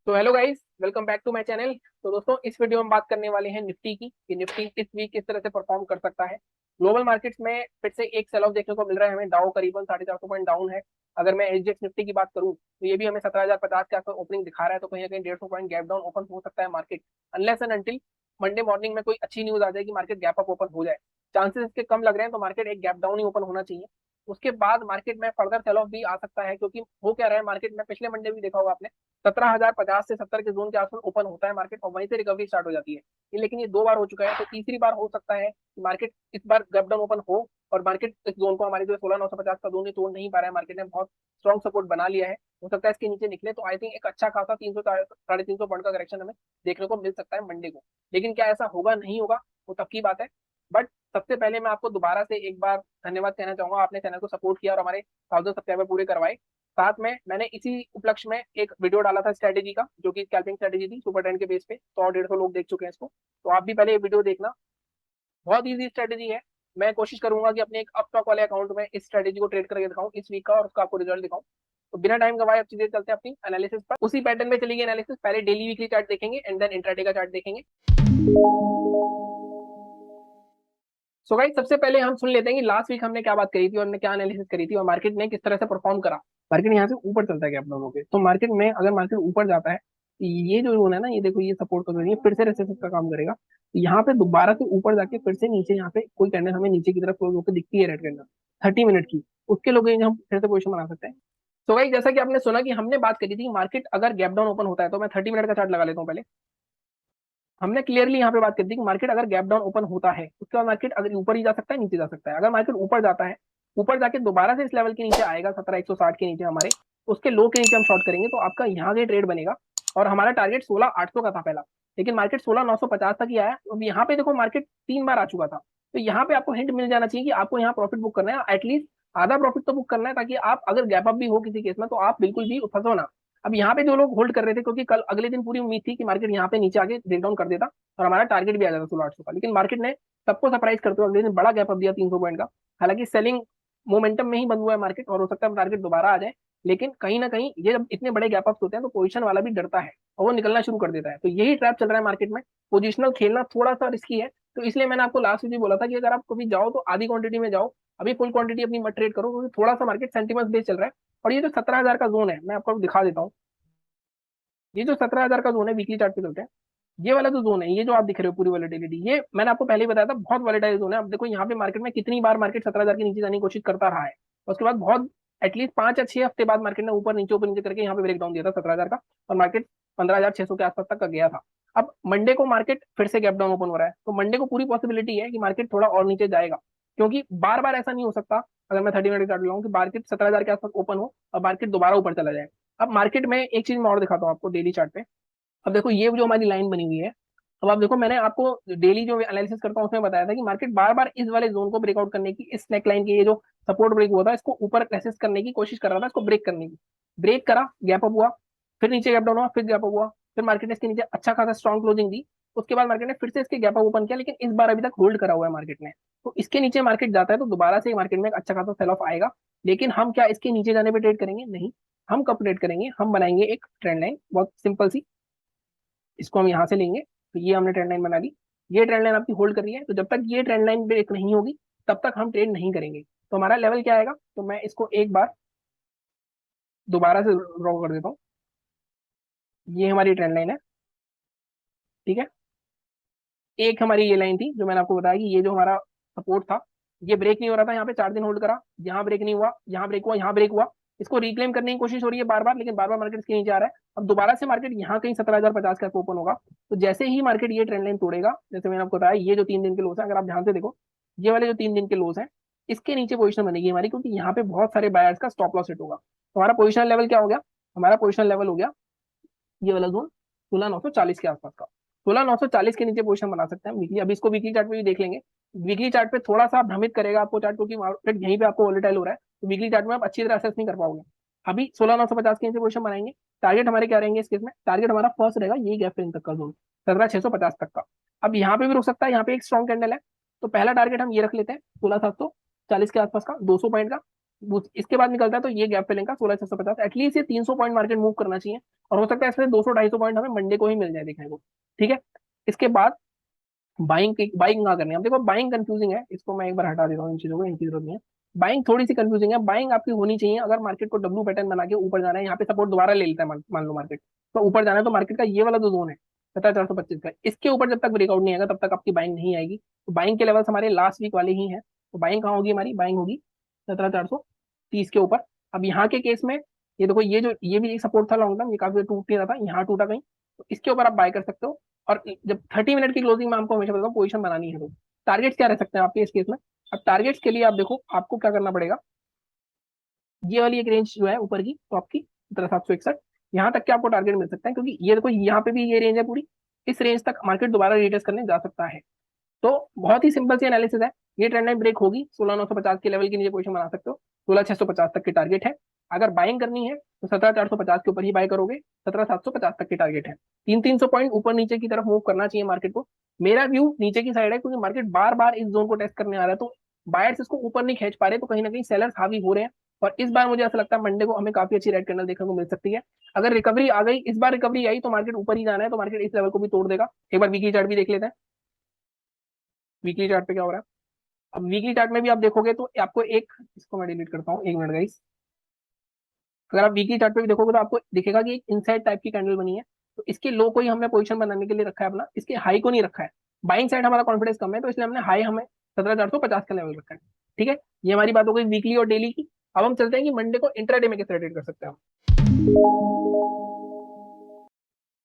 तो hello guys, welcome back to my channel. तो दोस्तों, इस वीडियो में बात करने वाले हैं निफ्टी की कि निफ्टी इस वीक किस तरह से परफॉर्म कर सकता है। ग्लोबल मार्केट्स में फिर से एक सेल ऑफ देखने को मिल रहा है हमें। डाउ करीबन 450 पॉइंट डाउन है। अगर मैं एसजीएक्स निफ्टी की बात करूं तो ये भी हमें 17,050 के आसपास ओपनिंग दिखा रहा है। तो कहीं ना कहीं 150 पॉइंट गैप डाउन ओपन हो सकता है market, unless and until Monday morning में कोई अच्छी न्यूज आ जाए कि मार्केट गैप अप ओपन हो जाए। चांसेस इसके कम लग रहे हैं, तो मार्केट एक गैप डाउन ही ओपन होना चाहिए। उसके बाद मार्केट में फर्दर सेल ऑफ भी आ सकता है, क्योंकि हो क्या रहा है मार्केट में, पिछले मंडे भी देखा होगा आपने, 17,050 से 70 के जोन के आसपास ओपन होता है मार्केट और वहीं से रिकवरी स्टार्ट हो जाती है। लेकिन ये 2 बार हो चुका है, तो तीसरी बार हो सकता है कि मार्केट इस बार गैप डाउन ओपन हो और मार्केट इस जोन को, हमारे जो 16,950 का जोन है, तोड़ नहीं पा रहा है। मार्केट ने बहुत स्ट्रॉन्ग सपोर्ट बना लिया है, हो सकता है इसके नीचे निकले तो आई थिंक एक अच्छा खासा 300 350 पॉइंट का करेक्शन हमें देखने को मिल सकता है मंडे को। लेकिन क्या ऐसा होगा नहीं होगा वो तब की बात है। बट सबसे पहले मैं आपको दोबारा से एक बार धन्यवाद कहना चाहूंगा, आपने चैनल को सपोर्ट किया और हमारे 1000 सब्सक्राइबर पूरे करवाए। साथ में मैंने इसी उपलक्ष्य में एक वीडियो डाला था स्ट्रेटेजी का, जो कि स्कैल्पिंग स्ट्रेटेजी थी सुपर ट्रेंड के बेस पे। 100-150 लोग देख चुके हैं इसको, तो आप भी पहले ये वीडियो देखना। बहुत ईजी स्ट्रेटेजी है। मैं कोशिश करूंगा कि अपने एक अपस्टॉक वाले अकाउंट में इस स्ट्रेटेजी को ट्रेड करके दिखाऊं इस वीक का, और उसका आपको रिजल्ट दिखाऊं। तो बिना टाइम गवाए अब चीजें चलते हैं अपनी एनालिसिस पर। उसी पैटर्न में चलेगी एनालिसिस। पहले डेली वीकली चार्ट देखेंगे एंड देन इंट्राडे का चार्ट देखेंगे। सो गाइस, सबसे पहले हम सुन लेते हैं कि लास्ट वीक हमने क्या बात करी थी और हमने क्या एनालिसिस करी थी और मार्केट ने किस तरह से परफॉर्म करा। मार्केट यहाँ से ऊपर चलता है आप लोगों के, तो मार्केट में अगर मार्केट ऊपर जाता है तो ये जो जोन है ना, ये देखो, ये सपोर्ट कर रही है, फिर से रेसिस्टेंस का काम करेगा। तो यहाँ पे दोबारा से ऊपर जाके फिर से नीचे, यहाँ पे कोई कैंडल हमें नीचे की तरफ क्लोज होकर दिखती है, रेड कैंडल 30 मिनट की, उसके लोग हम फिर से पोजिशन बना सकते हैं। तो भाई, जैसा कि आपने सुना कि हमने बात करी थी मार्केट अगर गैप डाउन ओपन होता है, तो मैं 30 मिनट का चार्ट लगा लेता हूँ पहले। हमने क्लियरली यहाँ पे बात करी थी कि मार्केट अगर गैप डाउन ओपन होता है, उसके बाद मार्केट अगर ऊपर ही जा सकता है, नीचे जा सकता है। अगर मार्केट ऊपर जाता है, ऊपर जाके दोबारा से इस लेवल के नीचे आएगा, 17,160 के नीचे हमारे, उसके लो के नीचे हम शॉर्ट करेंगे, तो आपका यहाँ से ट्रेड बनेगा। और हमारा टारगेट 16,800 का था पहला, लेकिन मार्केट 16,950 तक ही आया। अब यहाँ पे देखो, मार्केट 3 बार आ चुका था, तो यहाँ पे आपको हिंट मिल जाना चाहिए कि आपको यहाँ प्रॉफिट बुक करना है, एटलीस्ट आधा प्रॉफिट तो बुक करना है, ताकि आप अगर गैप अप भी हो किसी केस में तो आप बिल्कुल भी फंसो ना। अब यहाँ पे जो लोग होल्ड कर रहे थे, क्योंकि कल अगले दिन पूरी उम्मीद थी कि मार्केट यहाँ पे नीचे आके ब्रेकडाउन कर देता और हमारा टारगेट भी आ जाता 16,800 का, लेकिन मार्केट ने सबको सरप्राइज करते हुए अगले दिन बड़ा गैप अप दिया 300 पॉइंट का। हालांकि सेलिंग मोमेंटम में ही बंद हुआ है मार्केट, और हो सकता है टारगेट दोबारा आ जाए। लेकिन कहीं ना कहीं ये जब इतने बड़े गैप अप्स होते हैं तो पोजीशन वाला भी डरता है और वो निकलना शुरू कर देता है। तो यही ट्रैप चल रहा है मार्केट में। पोजिशनल खेलना थोड़ा सा रिस्की है, तो इसलिए मैंने आपको लास्ट में बोला था कि अगर आप कभी जाओ तो आधी क्वांटिटी में जाओ, अभी फुल क्वांटिटी अपनी मत ट्रेड करो, क्योंकि थोड़ा सा मार्केट सेंटीमेंट बेस चल रहा है। और ये जो 17,000 का जोन है, मैं आपको दिखा देता हूँ। ये जो 17,000 का जोन है, वीकली चार्ट पे चलते हैं। ये वाला जो जोन है, ये जो आप दिख रहे हो पूरी वॉलेटिलिटी, ये मैंने आपको पहले ही बताया था, बहुत वॉलेटाइल जोन है। अब देखो यहाँ पे मार्केट में कितनी बार मार्केट 17,000 के नीचे जाने की कोशिश करता रहा है, उसके बाद बहुत एटलीस्ट 5 या 6 हफ्ते बाद मार्केट ने ऊपर नीचे करके यहाँ पे ब्रेक डाउन दिया था 17,000 का, और मार्केट 15,600 के आसपास तक का गया था। अब मंडे को मार्केट फिर से गैप डाउन ओपन हो रहा है, तो मंडे को पूरी पॉसिबिलिटी है कि मार्केट थोड़ा और नीचे जाएगा, क्योंकि बार बार ऐसा नहीं हो सकता। अगर मैं 30 मिनट चार्ट लगाऊं कि मार्केट 17,000 के आसपास ओपन हो और मार्केट दोबारा ऊपर चला जाए। अब मार्केट में एक चीज मैं और दिखाता हूँ आपको डेली चार्ट पे। अब देखो, ये जो हमारी लाइन बनी हुई है, अब आप देखो, मैंने आपको डेली जो एनालिसिस करता हूँ उसमें बताया था कि मार्केट बार बार इस वाले जोन को ब्रेकआउट करने की, इस नेक लाइन के ये जो सपोर्ट ब्रेक हुआ था, इसको ऊपर रेसिस्ट करने की कोशिश कर रहा था, इसको ब्रेक करने की। ब्रेक करा, गैप अप हुआ, फिर नीचे गैप डाउन हुआ, फिर गैप अप हुआ, फिर मार्केट ने इसके नीचे अच्छा खासा स्ट्रॉन्ग क्लोजिंग दी। उसके बाद मार्केट ने फिर से इसके गैप अप ओपन किया, लेकिन इस बार अभी तक होल्ड करा हुआ है मार्केट ने। तो इसके नीचे मार्केट जाता है तो दोबारा से मार्केट में एक अच्छा खासा सेल ऑफ आएगा। लेकिन हम क्या इसके नीचे जाने पर ट्रेड करेंगे? नहीं। हम कब ट्रेड करेंगे? हम बनाएंगे एक ट्रेंड लाइन, बहुत सिंपल सी। इसको हम यहाँ से लेंगे, तो ये हमने ट्रेंड लाइन बना ली। ये ट्रेंड लाइन आपकी होल्ड कर रही है, तो जब तक ये ट्रेंड लाइन ब्रेक नहीं होगी तब तक हम ट्रेड नहीं करेंगे। तो हमारा लेवल क्या आएगा? तो मैं इसको एक बार दोबारा से ड्रॉ कर देता हूँ। ये हमारी ट्रेंड लाइन है, ठीक है। एक हमारी ये लाइन थी जो मैंने आपको बताया कि ये जो हमारा सपोर्ट था, ये ब्रेक नहीं हो रहा था, यहाँ पे 4 दिन होल्ड करा, यहाँ ब्रेक नहीं हुआ, यहाँ ब्रेक हुआ, यहाँ ब्रेक हुआ। इसको रिक्लेम करने की कोशिश हो रही है बार बार, लेकिन बार बार मार्केट इसके नीचे आ रहा है। अब दोबारा से मार्केट यहाँ कहीं 17,050 का ओपन होगा, तो जैसे ही मार्केट ये ट्रेंड लाइन तोड़ेगा, जैसे मैंने आपको बताया, ये जो 3 दिन के लोस है, अगर आप ध्यान से देखो, ये वाले जो 3 दिन के लोस है, इसके नीचे पोजिशन बनेगी हमारी, क्योंकि यहाँ पे बहुत सारे बायर्स का स्टॉप लॉस हिट होगा। तो हमारा पोजिशन लेवल क्या हो गया? हमारा पोजिशन लेवल हो गया ये वाला जोन, 16,940 के आसपास का। 16,940 के नीचे पोजीशन बना सकते हैं वीकली। अभी इसको वीकली चार्ट पे भी देख लेंगे। वीकली चार्ट पे थोड़ा सा भ्रमित करेगा आपको चार्ट, क्योंकि मार्केट यहीं पे आपको वोलेटाइल हो रहा है, तो वीकली चार्ट में आप अच्छी तरह असेस नहीं कर पाओगे। अभी 16,950 के नीचे पोजीशन बनाएंगे। टारगेट हमारे क्या रहेंगे इस केस में? टारगेट हमारा फर्स्ट रहेगा यही गैप रेंज तक का जोन, 17,650 तक का। अब यहाँ पे भी रुक सकता है, यहाँ पे एक स्ट्रॉन्ग कैंडल है, तो पहला टारगेट हम ये रख लेते हैं 16,740 के आसपास का, 200 पॉइंट का। इसके बाद निकलता है तो ये गैप फिलिंग का 16,650, एटलीस्ट ये 300 पॉइंट मार्केट मूव करना चाहिए, और हो सकता है इसमें 200-250 पॉइंट हमें मंडे को ही मिल जाए देखने को। ठीक है, इसके बाद बाइंग कहाँ करनी है। अब देखो बाइंग कंफ्यूजिंग है, इसको मैं एक बार हटा देता हूँ, इन चीजों को, इनकी जरूरत नहीं है। बाइंग थोड़ी सी कंफ्यूजिंग है। बाइंग आपकी होनी चाहिए अगर मार्केट को डब्ल्यू पैटर्न बना के ऊपर जाना है, यहाँ पे सपोर्ट दोबारा ले लेता है, मान लो मार्केट तो ऊपर जाना है, तो मार्केट का ये वाला जो जोन है 17,425 का, इसके ऊपर जब तक ब्रेकआउट नहीं आएगा तब तक आपकी बाइंग नहीं आएगी। तो बाइंग के लेवल्स हमारे लास्ट वीक वाले ही हैं। तो बाइंग कहाँ होगी हमारी, बाइंग होगी 17,430 के ऊपर। अब यहाँ के केस में ये देखो, ये भी एक सपोर्ट था लॉन्ग टर्म, ये काफी टूट नहीं रहा था, यहाँ टूटा कहीं, तो इसके ऊपर आप बाय कर सकते हो। और जब 30 मिनट की क्लोजिंग में आपको हमेशा बताता हूँ पोजीशन बनानी है, तो टारगेट्स क्या रह सकते हैं आपके इस केस में। अब टारगेट्स के लिए आप देखो आपको क्या करना पड़ेगा, ये वाली एक रेंज जो है ऊपर की तो आपकी 17,761, यहाँ तक के आपको टारगेट मिल सकता है, क्योंकि ये देखो यहाँ पे भी ये रेंज है पूरी, इस रेंज तक मार्केट दोबारा रिटेस्ट करने जा सकता है। तो बहुत ही सिंपल सी एनालिसिस है, ये ट्रेंड लाइन ब्रेक होगी 16,950 के लेवल के नीचे पोजीशन बना सकते हो, 16,650 तक की टारगेट है। अगर बाइंग करनी है तो 17,450 के ऊपर ही बाय करोगे, 17,750 तक की टारगेट है। 300-300 पॉइंट ऊपर नीचे की तरफ मूव करना चाहिए मार्केट को। मेरा व्यू नीचे की साइड है, क्योंकि मार्केट बार बार इस जोन को टेस्ट करने आ रहा है, तो बायर्स इसको ऊपर नहीं खींच पा रहे, तो कहीं ना कहीं सेलर्स हावी हो रहे हैं। और इस बार मुझे ऐसा लगता है मंडे को हमें काफी अच्छी रेड कैंडल देखने को मिल सकती है। अगर रिकवरी आ गई, इस बार रिकवरी आई तो मार्केट ऊपर ही जाना है, तो मार्केट इस लेवल को भी तोड़ देगा। एक बार वीकली चार्ट भी देख लेते हैं, वीकली चार्ट पे क्या हो रहा है। अब वीकली चार्ट में भी आप देखोगे तो आपको एक, इसको मैं डिलीट करता हूँ, एक मिनट गाइस। अगर आप वीकली चार्ट पे भी देखोगे तो आपको दिखेगा कि एक इनसाइड टाइप की कैंडल बनी है, तो इसके लो को ही हमने पोजीशन बनाने के लिए रखा है अपना, इसके हाई को नहीं रखा है। बाइंग साइड हमारा कॉन्फिडेंस कम है, तो इसलिए हमने हाई हमें 17,450 का लेवल रखा है। ठीक है, ये हमारी बात हो गई वीकली और डेली की। अब हम चलते हैं कि मंडे को इंट्राडे में किस तरह ट्रेड कर सकते हैं हम।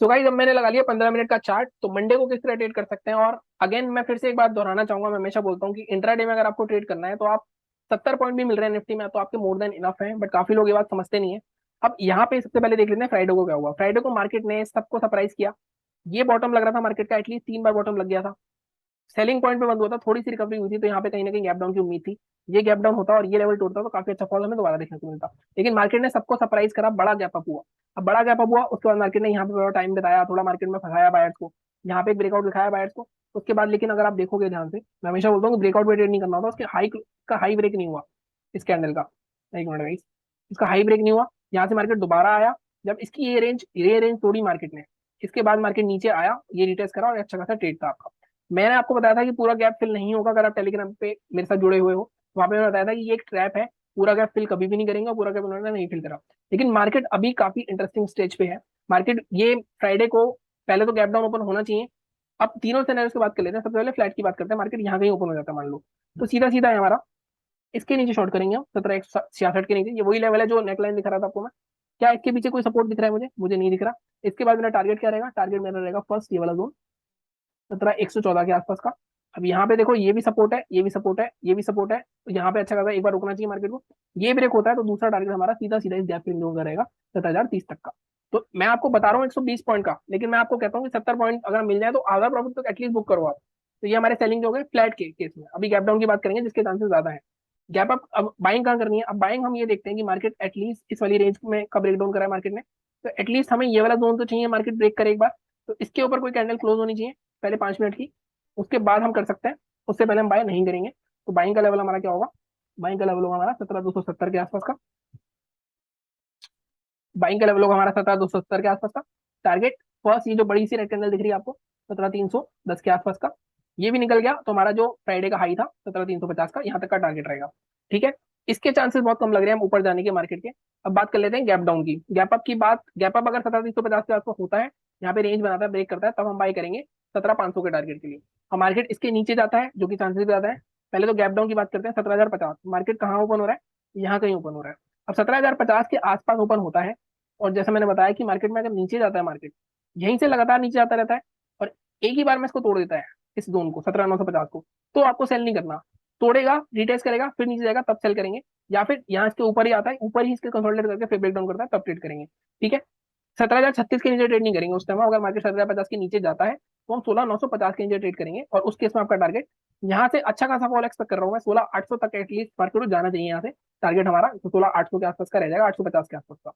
तो गाइस अब मैंने लगा लिया 15 मिनट का चार्ट, तो मंडे को किस तरह ट्रेड कर सकते हैं। और अगेन मैं फिर से एक बात दोहराना चाहूंगा, मैं हमेशा बोलता हूँ कि इंट्राडे में अगर आपको ट्रेड करना है तो आप 70 पॉइंट भी मिल रहे हैं निफ्टी में तो आपके मोर देन इनफ है, बट काफी लोग ये बात समझते नहीं है। अब यहाँ पे सबसे पहले देख लेते हैं फ्राइडे को क्या हुआ। फ्राइडे को मार्केट ने सबको सरप्राइज किया, ये बॉटम लग रहा था मार्केट का, एटलीस्ट 3 बार बॉटम लग गया था, सेलिंग पॉइंट पे बंद हुआ था, थोड़ी सी रिकवरी हुई थी, तो यहाँ पे कहीं ना कहीं गैप डाउन की उम्मीद थी। ये गैप डाउन होता और ये लेवल टूटता तो काफी अच्छा फॉल हमें दोबारा देखने को मिलता, लेकिन मार्केट ने सबको सरप्राइज करा, बड़ा गैप अप हुआ। अब बड़ा गैप अप हुआ, उसके बाद मार्केट ने यहाँ पे थोड़ा टाइम बिताया, थोड़ा मार्केट में फंसाया बायर्स को, यहाँ पे एक ब्रेकआउट दिखाया बायर्स को। उसके बाद लेकिन अगर आप देखोगे ध्यान से, मैं हमेशा बोलता हूँ कि ब्रेकआउट पे ट्रेड नहीं करना होता, उसके हाई का हाई ब्रेक नहीं हुआ इस कैंडल का। एक मिनट गाइस, इसका हाई ब्रेक नहीं हुआ, यहाँ से मार्केट दोबारा आया, जब इसकी ये रेंज तोड़ी मार्केट ने, इसके बाद मार्केट नीचे आया, ये रिटेस्ट करा और अच्छा खासा ट्रेड था आपका। मैंने आपको बताया था कि पूरा गैप फिल नहीं होगा, अगर आप टेलीग्राम पे मेरे साथ जुड़े हुए हो, वहां पे मैंने बताया था कि ये एक ट्रैप है, पूरा गैप फिल कभी भी नहीं करेंगे, पूरा गैप उन्होंने नहीं फिल करा। लेकिन मार्केट अभी काफी इंटरेस्टिंग स्टेज पे है। मार्केट ये फ्राइडे को पहले तो गैप डाउन ओपन होना चाहिए। अब तीनों सिनेरियोस की बात कर लेते हैं, सबसे पहले फ्लैट की बात करते हैं, मार्केट यहाँ कहीं ओपन हो जाता है मान लो, तो सीधा सीधा है हमारा, इसके नीचे शॉर्ट करेंगे हम 17,166 के नीचे, ये वही लेवल है जो नेकलाइन दिखा रहा था आपको मैं। क्या इसके पीछे कोई सपोर्ट दिख रहा है मुझे, मुझे नहीं दिख रहा। इसके बाद मेरा टारगेट क्या रहेगा, टारगेट मेरा रहेगा फर्स्ट ये वाला जोन 17,114 के आसपास का। अब यहाँ पे देखो ये भी सपोर्ट है, ये भी सपोर्ट है, ये भी सपोर्ट है, तो यहाँ पे अच्छा खासा एक बार रुकना चाहिए मार्केट को। ये ब्रेक होता है तो दूसरा टारगेट हमारा सीधा सीधा इस गैप फिल जोन का रहेगा 7,030 तक का। तो मैं आपको बता रहा हूँ 120 पॉइंट का, लेकिन मैं आपको कहता हूँ कि 70 पॉइंट अगर मिल जाए तो आधा प्रॉफिट तो एटलीस्ट बुक करो आप। तो ये हमारे सेलिंग जो हो गए फ्लैट के केस में। अभी गैप डाउन की बात करेंगे जिसके चांसेस ज्यादा है। गैप अप, अब बाइंग कहाँ करनी है, अब बाइंग हम ये देखते हैं कि मार्केट एटलीस्ट इस वाली रेंज में का ब्रेक डाउन करा है मार्केट ने, तो एटलीस्ट हमें ये वाला जोन तो चाहिए मार्केट ब्रेक करे एक बार, तो इसके ऊपर कोई कैंडल क्लोज होनी चाहिए पहले 5 मिनट की, उसके बाद हम कर सकते हैं, उससे पहले हम बाय नहीं करेंगे। तो बाइंग का लेवल हमारा क्या होगा, बाइंग का लेवल होगा हमारा 17,270 के आसपास का, बाइंग का लेवल होगा हमारा 17,270 के आसपास का। टारगेट फर्स्ट ये जो बड़ी सी रेड कैंडल दिख रही है आपको 17,310 के आसपास का, ये भी निकल गया तो हमारा जो फ्राइडे का हाई था 17,350 का, यहाँ तक का टारगेट रहेगा। ठीक है, इसके चांसेस बहुत कम लग रहे हैं हम ऊपर जाने के मार्केट के। अब बात कर लेते हैं गैप डाउन की, गैप अप की बात। गैप अप अगर 17,350 के आसपास होता है, यहाँ पे रेंज बनाता है, ब्रेक करता है, तब हम बाई करेंगे 17,500 के टारगेट के लिए। हम मार्केट इसके नीचे जाता है जो कि चांसेस ज्यादा है। पहले तो गैप डाउन की बात करते हैं, 17,050 मार्केट कहाँ ओपन हो रहा है, यहाँ कहीं ओपन हो रहा है। अब 17,050 के आसपास ओपन होता है, और जैसे मैंने बताया कि मार्केट में अगर नीचे जाता है मार्केट, यहीं से लगातार नीचे जाता रहता है, और एक ही बार में इसको तोड़ देता है इस जोन को 17,950 को, तो आपको सेल नहीं करना। तोड़ेगा, रिटेस्ट करेगा, फिर नीचे जाएगा, तब सेल करेंगे। या फिर यहाँ इसके ऊपर ही आता है, ऊपर ही इसके कंसोलिडेट करके फिर ब्रेक डाउन करता है, तब ट्रेड करेंगे। ठीक है, 17,036 के नीचे ट्रेड नहीं करेंगे उस टाइम। अगर मार्केट 17,050 के नीचे जाता है तो हम 16,950 के नीचे ट्रेड करेंगे, और उस केस में आपका टारगेट यहाँ से अच्छा खासा फॉल एक्सपेक्ट कर रहा हूँ मैं, 16,800 तक एटलीस्ट मार्केट को जाना चाहिए यहाँ से। टारगेट हमारा तो 16,800 के आसपास का रह जाएगा, 850 के आसपास का।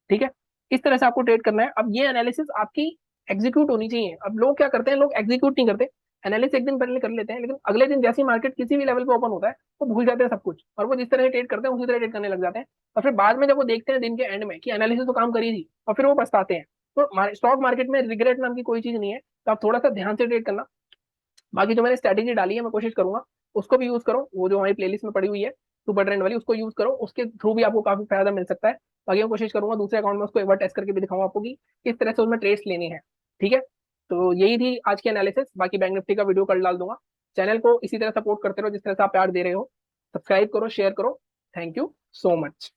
ठीक है, इस तरह से आपको ट्रेड करना है। अब ये एनालिसिस आपकी एग्जीक्यूट होनी चाहिए। अब लोग क्या करते हैं, लोग एग्जीक्यूट नहीं करते, एनालिसिस एक दिन पहले कर लेते हैं, लेकिन अगले दिन जैसे ही मार्केट किसी भी लेवल पे ओपन होता है वो भूल जाते हैं सब कुछ, और वो जिस तरह से ट्रेड करते हैं उसी तरह ट्रेड करने लग जाते हैं। और फिर बाद में जब वो देखते हैं दिन के एंड में कि एनालिसिस तो काम करी थी, और फिर वो पछताते हैं। तो स्टॉक मार्केट में रिग्रेट नाम की कोई चीज नहीं है, तो आप थोड़ा सा ध्यान से ट्रेड करना। बाकी जो मैंने स्ट्रेटेजी डाली है मैं कोशिश करूंगा उसको भी यूज करो, वो जो हमारी प्लेलिस्ट में पड़ी हुई है सुपर ट्रेंड वाली, उसको यूज करो, उसके थ्रू भी आपको काफी फायदा मिल सकता है। बाकी मैं कोशिश करूंगा दूसरे अकाउंट में उसको एक बार टेस्ट करके भी दिखाऊंगा आपको कि किस तरह से उसमें ट्रेड्स लेनी है। ठीक है, तो यही थी आज की एनालिसिस। बाकी बैंक निफ्टी का वीडियो कल डाल दूंगा। चैनल को इसी तरह सपोर्ट करते रहो जिस तरह से आप प्यार दे रहे हो। सब्सक्राइब करो, शेयर करो। Thank you so much.